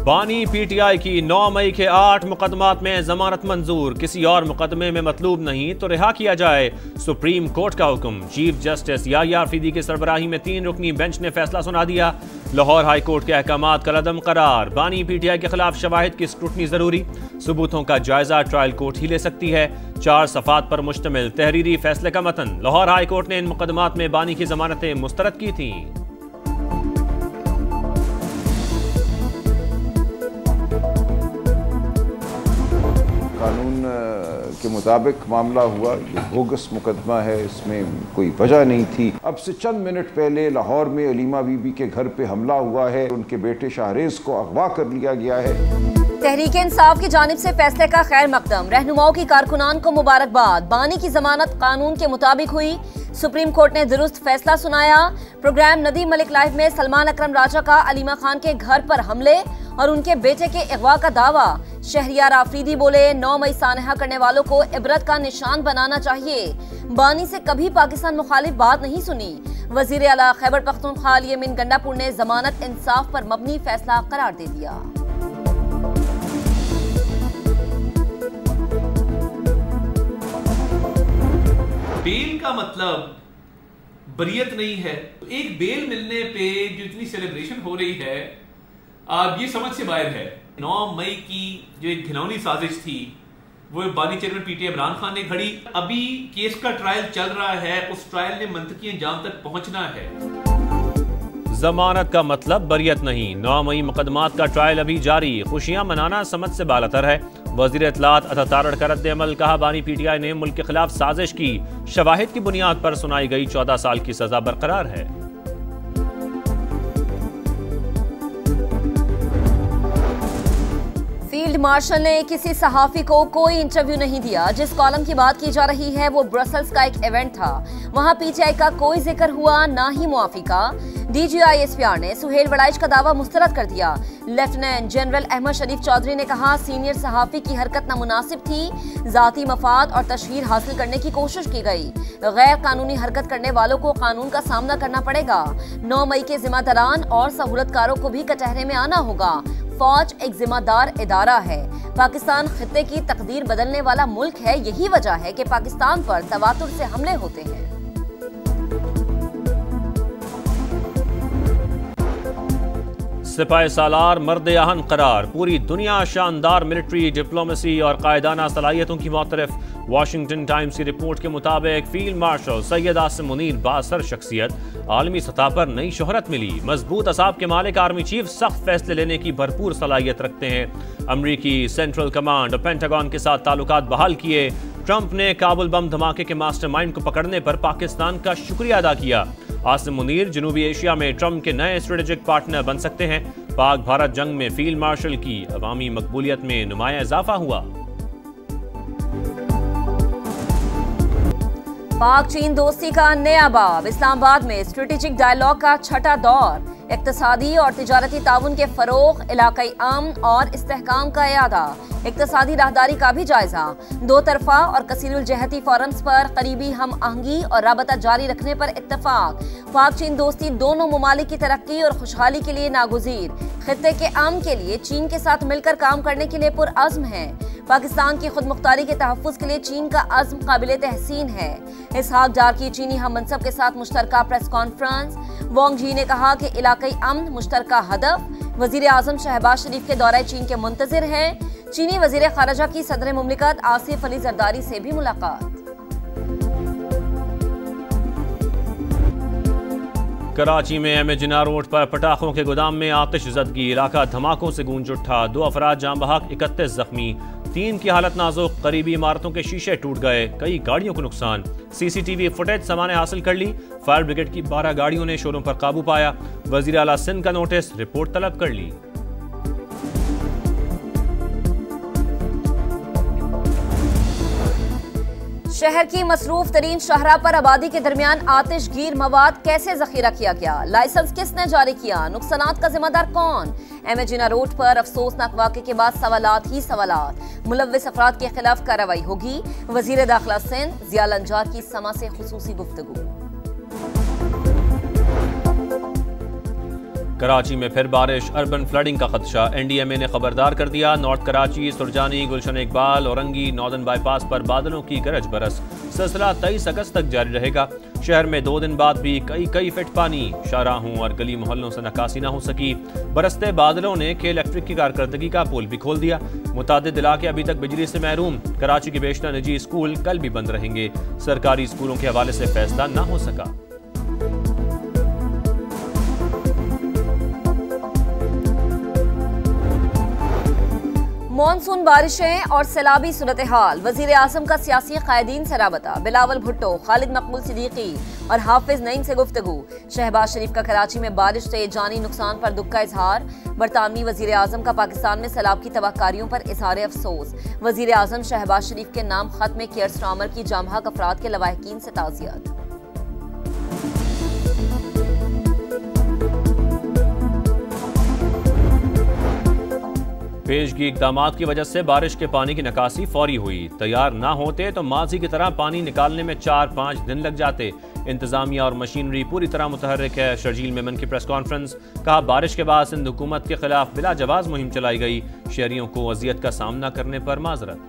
बानी पीटीआई की 9 मई के 8 मुकदमात में जमानत मंजूर, किसी और मुकदमे में मतलूब नहीं तो रिहा किया जाए, सुप्रीम कोर्ट का हुक्म। चीफ जस्टिस याहिया अफरीदी की सरबराही में 3 रुकनी बेंच ने फैसला सुना दिया। लाहौर हाई कोर्ट के अहकामात कलअदम करार, बानी पीटीआई के खिलाफ शवाहिद की स्क्रूटनी जरूरी, सबूतों का जायजा ट्रायल कोर्ट ही ले सकती है। 4 सफ़ात पर मुश्तमिल तहरीरी फैसले का मतन। लाहौर हाई कोर्ट ने इन मुकदमात में बानी की जमानतें मुस्तरद की थी। कानून के मुताबिक मामला हुआ, ये बोगस मुकदमा है, इसमें कोई वजह नहीं थी। अब से चंद मिनट पहले लाहौर में अलीमा बीबी के घर पे हमला हुआ है, उनके बेटे शाहरेज को अगवा कर लिया गया है। तहरीक इंसाफ की जानिब से फैसले का खैर मकदम, रहनुमाओं की कारकुनान को मुबारकबाद। बानी की जमानत कानून के मुताबिक हुई, सुप्रीम कोर्ट ने दुरुस्त फैसला सुनाया। प्रोग्राम नदी मलिक लाइव में सलमान अकरम राजा का अलीमा खान के घर पर हमले और उनके बेटे के अगवा का दावा। शहरियार आफरीदी बोले, 9 मई सानहा करने वालों को इबरत का निशान बनाना चाहिए। बानी से कभी पाकिस्तान मुखालिफ बात नहीं सुनी। वजीर आला खैबर पख्तूनख्वा यमीन गंडापुर ने जमानत इंसाफ पर मबनी फैसला करार दे दिया। बेल का मतलब बरियत नहीं है। एक बेल मिलने पे जो इतनी सेलिब्रेशन हो रही है, ये समझ से बाहर है। 9 मई की जो एक घिनौनी साजिश थी वो बानी चेयरमैन पीटीआई इमरान खान ने घड़ी। अभी केस का ट्रायल चल रहा है, उस ट्रायल ने मंतकी अंजाम तक पहुंचना है। जमानत का मतलब बरियत नहीं, 9 मई मुकदमात का ट्रायल अभी जारी, खुशियां मनाना समझ से बालतर है। वजीर इत्तलात अता तारड़ का रद्द अमल, कहा बानी पीटीआई ने मुल्क के खिलाफ साजिश की, शवाहिद की बुनियाद पर सुनाई गई 14 साल की सजा बरकरार है। फील्ड मार्शल ने किसी सहाफी को कोई इंटरव्यू नहीं दिया। जिस कॉलम की बात की जा रही है वो ब्रसल्स का एक इवेंट था, वहां पीटीआई का कोई जिक्र हुआ, ना ही मुआफी का। DGISPR ने सुहेल वड़ाइच का दावा मुस्तरद कर दिया। लेफ्टिनेंट जनरल अहमद शरीफ चौधरी ने कहा, सीनियर सहाफी की हरकत नामुनासिब थी, जाती मफाद और तशहीर हासिल करने की कोशिश की गई। गैर कानूनी हरकत करने वालों को कानून का सामना करना पड़ेगा। 9 मई के जिम्मेदारान और सहूलतकारों को भी कचहरे में आना होगा। फौज एक जिम्मेदार इदारा है। पाकिस्तान खित्ते की तकदीर बदलने वाला मुल्क है, यही वजह है कि पाकिस्तान पर तवातुर से हमले होते हैं। सिपाही सालार मर्द आहन करार, पूरी दुनिया शानदार मिलिट्री डिप्लोमेसी और कायदाना सलाहियतों की मोतरफ। वाशिंगटन टाइम्स की रिपोर्ट के मुताबिक फील्ड मार्शल सैयद आसिम मुनीर बासर शख्सियत, आलमी सतह पर नई शोहरत मिली। मजबूत असाब के मालिक आर्मी चीफ, सख्त फैसले लेने की भरपूर सलाहियत रखते हैं। अमरीकी सेंट्रल कमांड और पेंटागन के साथ ताल्लुकात बहाल किए। ट्रंप ने काबुल बम धमाके के मास्टरमाइंड को पकड़ने पर पाकिस्तान का शुक्रिया अदा किया। आसिम मुनीर जनूबी एशिया में ट्रंप के नए स्ट्रेटेजिक पार्टनर बन सकते हैं। पाक भारत जंग में फील्ड मार्शल की अवामी मकबूलियत में नुमाया इजाफा हुआ। पाक चीन दोस्ती का नया बाब, इस्लामाबाद में स्ट्रेटेजिक डायलॉग का छठा दौर। इक्तसादी और तिजारती ताउन के फरोग, इलाकाई अमन और इस्तेहकाम का इयादा, इक्तसादी राहदारी का भी जायजा। 2 तरफा और कसीरुल जहती फोरम्स पर करीबी हम आहंगी और राबता जारी रखने पर इत्तफाक। पाक चीन दोस्ती दोनों ममालिक की तरक्की और खुशहाली के लिए नागुज़ीर। खित्ते के अमन के लिए चीन के साथ मिलकर काम करने के लिए पुरअज़्म है। पाकिस्तान की खुदमुख्तारी के तहफ़्फ़ुज़ के लिए चीन का अज़्म काबिल तहसीन है। इसहाक डार की चीनी हम मनसब के साथ मुश्तरका प्रेस कॉन्फ्रेंस। वांग जी ने कहा कि इलाकाई अमन मुश्तरका हदफ। वज़ीर आज़म शहबाज शरीफ के दौरे चीन के मुंतज़िर हैं। चीनी वज़ीर ख़ारजा की सदर मुमलिकत आसिफ अली जरदारी से भी मुलाकात। कराची में एम ए जिन्ना रोड पर पटाखों के गोदाम में आतिशज़दगी, इलाका धमाकों से गूंज उठा। 2 अफराद जाम बहक, 31 जख्मी, 3 की हालत नाजुक। करीबी इमारतों के शीशे टूट गए, कई गाड़ियों को नुकसान। CCTV फुटेज सामाने हासिल कर ली। फायर ब्रिगेड की 12 गाड़ियों ने शोरों पर काबू पाया। वजीर आला सिंध का नोटिस, रिपोर्ट तलब कर ली। शहर की मसरूफ तरीन शाहरा पर आबादी के दरमियान आतिशगीर मवाद कैसे जखीरा किया गया, लाइसेंस किसने जारी किया, नुकसानात का जिम्मेदार कौन। एम ए जिन्ना रोड पर अफसोसनाक वाक़े के बाद सवालात ही सवालात। मुलव्विस अफराद के खिलाफ कार्रवाई होगी। वजीर दाखिला सिंध ज़िया लंजार की समा से खुसूसी गुफ्तगू। कराची में फिर बारिश, अर्बन फ्लडिंग का खदशा। NDMA ने खबरदार कर दिया। नॉर्थ कराची, सुरजानी, गुलशन इकबाल, औरंगी, नॉर्दर्न बाईपास पर बादलों की गरज बरस। सिलसिला 23 अगस्त तक जारी रहेगा। शहर में 2 दिन बाद भी कई फीट पानी। शाहराहों और गली मोहल्लों से निकासी न हो सकी। बरसते बादलों ने के इलेक्ट्रिक की कारकर्दगी का पुल भी खोल दिया। मुतादिद इलाके अभी तक बिजली से महरूम। कराची के बेशतर निजी स्कूल कल भी बंद रहेंगे। सरकारी स्कूलों के हवाले से फैसला न हो सका। मॉनसून बारिशें और सैलाबी सूरत हाल। वजीर आजम का सियासी कायदीन से राबता। बिलावल भुट्टो, खालिद मकबूल सिद्दीकी और हाफिज नईम से गुफ्तगू। शहबाज शरीफ का कराची में बारिश से जानी नुकसान पर दुख का इजहार। बरतानवी वजीर आजम का पाकिस्तान में सैलाब की तबाहकारियों पर इजहार अफसोस। वजीर आजम शहबाज शरीफ के नाम खत में केयर स्टार्मर की जामहक अफराद के लवाहिकीन से ताज़ियत। पेशगी इक़दामात की वजह से बारिश के पानी की निकासी फौरी हुई। तैयार ना होते तो माजी की तरह पानी निकालने में 4-5 दिन लग जाते। इंतजामिया और मशीनरी पूरी तरह मुतहर्रिक है। शर्जील मेमन की प्रेस कॉन्फ्रेंस। कहा, बारिश के बाद सिंध हुकूमत के खिलाफ बिला जवाज मुहिम चलाई गई। शहरियों को अजियत का सामना करने पर माजरत।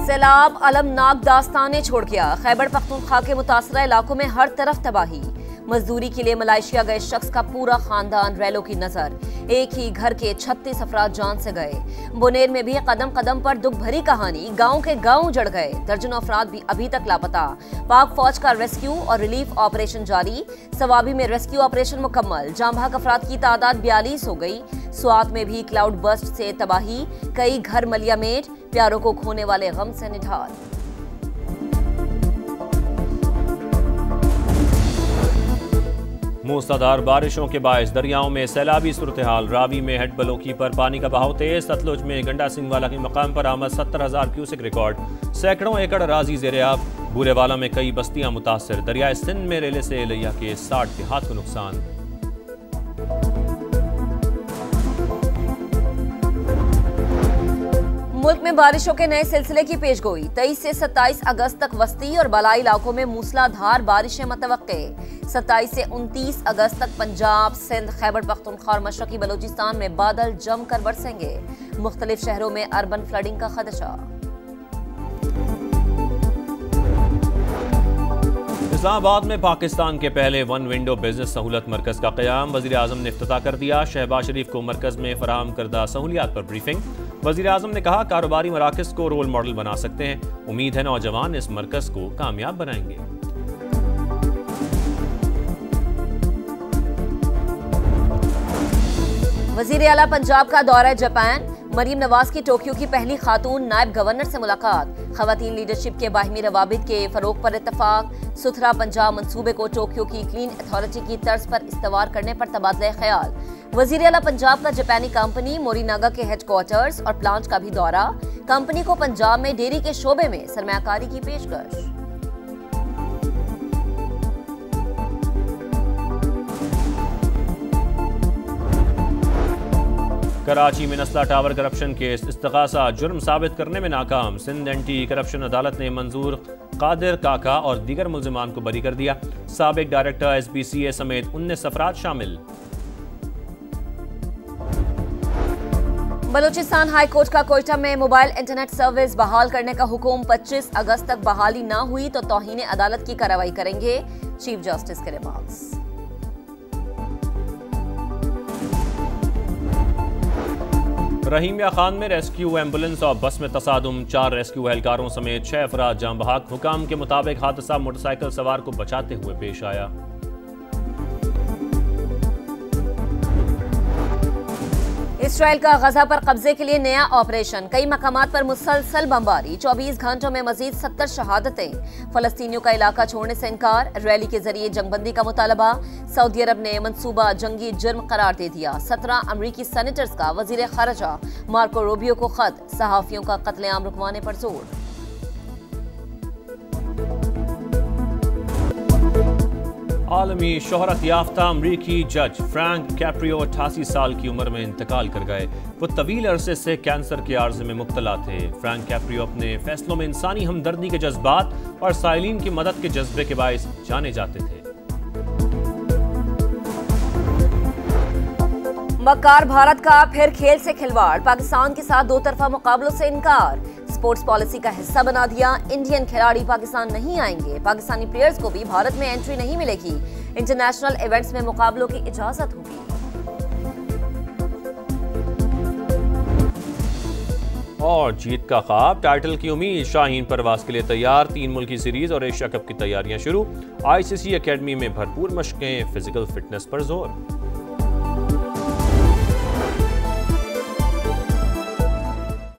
सैलाब अलमनाक दास्तानें छोड़ गया। खैबर पख्तूनख्वा के मुतासरा इलाकों में हर तरफ तबाही। मजदूरी के लिए मलेशिया गए शख्स का पूरा खानदान रैलों की नजर। एक ही घर के 36 अफराद जान से गए। बुनेर में भी कदम कदम पर दुख भरी कहानी। गांव के गांव उजड़ गए। दर्जनों अफराद भी अभी तक लापता। पाक फौज का रेस्क्यू और रिलीफ ऑपरेशन जारी। सवाबी में रेस्क्यू ऑपरेशन मुकम्मल। जामबहक अफराद की तादाद 42 हो गई। स्वात में भी क्लाउड बर्स्ट से तबाही। कई घर मलिया मेट। प्यारों को खोने वाले गम से निढाल। मूसलाधार बारिशों के बायस दरियाओं में सैलाबी सूरत हाल। रावी में हेड बलोकी पर पानी का बहाव तेज। सतलुज में गंडा सिंह वाला के मकाम पर आमद 70,000 क्यूसेक रिकॉर्ड। सैकड़ों एकड़ राजी ज़ेर-ए-आब। बूरेवाला में कई बस्तियां मुतासर। दरियाए सिंध में रेले से लिया के 60 देहात को नुकसान। मुल्क में बारिशों के नए सिलसिले की पेशगोई। 23 से 27 अगस्त तक वस्ती और बलाई इलाकों में मूसलाधार बारिशें मुतवक्के। 27 से 29 अगस्त तक पंजाब, सिंध, खैबर पख्तूनख्वा और मशरकी बलूचिस्तान में बादल जमकर बरसेंगे। मुख्तलिफ शहरों में अर्बन फ्लडिंग का खदशा। इस्लामाबाद में पाकिस्तान के पहले वन विंडो बिजनेस सहूलत मरकज का क़याम। वज़ीर आज़म ने इफ्तिताह कर दिया। शहबाज शरीफ को मरकज में फराहम करदा सहूलियात पर ब्रीफिंग। वज़ीर आज़म ने कहा, कारोबारी मराकज़ को रोल मॉडल बना सकते हैं। उम्मीद है नौजवान इस मरकज को कामयाब बनाएंगे। वज़ीर आला पंजाब का दौरा जापान। मरीम नवाज की टोक्यो की पहली खातून नायब गवर्नर से मुलाकात। खवातीन लीडरशिप के बाहिमी रवाबित के फरोग पर इत्तफाक। सुथरा पंजाब मंसूबे को टोक्यो की क्लीन अथॉरिटी की तर्ज पर इस्तेवार करने पर तबादला ख्याल। वज़ीर आला पंजाब का जापानी कंपनी मोरीनागा के हेडक्वार्टर्स और प्लांट का भी दौरा। कंपनी को पंजाब में डेयरी के शोबे में सरमायाकारी की पेशकश। कराची में नस्ला टावर करप्शन केस। इस्तिगासा जुर्म साबित करने में नाकाम। सिंध एंटी करप्शन अदालत ने मंजूर कादिर काका और दीगर मुल्जिमान को बरी कर दिया। साबिक डायरेक्टर SBCA समेत 19 अफराद शामिल। बलूचिस्तान हाई कोर्ट का कोयटा में मोबाइल इंटरनेट सर्विस बहाल करने का हुक्म। 25 अगस्त तक बहाली ना हुई तो तौहीन अदालत की कार्रवाई करेंगे। चीफ जस्टिस के रिमार्क्स। रहीमिया खान में रेस्क्यू एम्बुलेंस और बस में तसादुम। 4 रेस्क्यू एहलकारों समेत 6 अफराद जाम बहक। हुकाम के मुताबिक हादसा मोटरसाइकिल सवार को बचाते हुए पेश आया। इसराइल का गजा पर कब्जे के लिए नया ऑपरेशन। कई मकामात पर मुसलसल बमबारी। 24 घंटों में मजीद 70 शहादतें। फलस्तीनियों का इलाका छोड़ने से इनकार। रैली के जरिए जंगबंदी का मुतालबा। सऊदी अरब ने मंसूबा जंगी जुर्म करार दे दिया। 17 अमरीकी सेनेटर्स का वजीर खारजा मार्को रूबियो को खत। सहाफियों का कत्लेआम रुकवाने पर जोर। आलमी शोहरत याफ्ता अमरीकी जज फ्रैंक कैप्रियो 88 साल की उम्र में इंतकाल कर गए। वो तवील अरसे से कैंसर के आर्ज़े में मुब्तला थे। फ्रैंक कैप्रियो अपने फैसलों में इंसानी हमदर्दी के जज्बात और साइलिन की मदद के जज्बे के बायस जाने जाते थे। मक्कार भारत का फिर खेल से खिलवाड़, पाकिस्तान के साथ दो तरफा मुकाबलों से इनकार। स्पोर्ट्स पॉलिसी का हिस्सा बना दिया, इंडियन खिलाड़ी पाकिस्तान नहीं आएंगे। पाकिस्तानी प्लेयर्स को भी भारत में एंट्री नहीं मिलेगी। इंटरनेशनल इवेंट्स में मुकाबलों की इजाजत होगी। और जीत का ख्वाब, टाइटल की उम्मीद, शाहीन परवाज के लिए तैयार। 3 मुल्की सीरीज और एशिया कप की तैयारियां शुरू। ICC एकेडमी में भरपूर मशकें, फिजिकल फिटनेस पर जोर।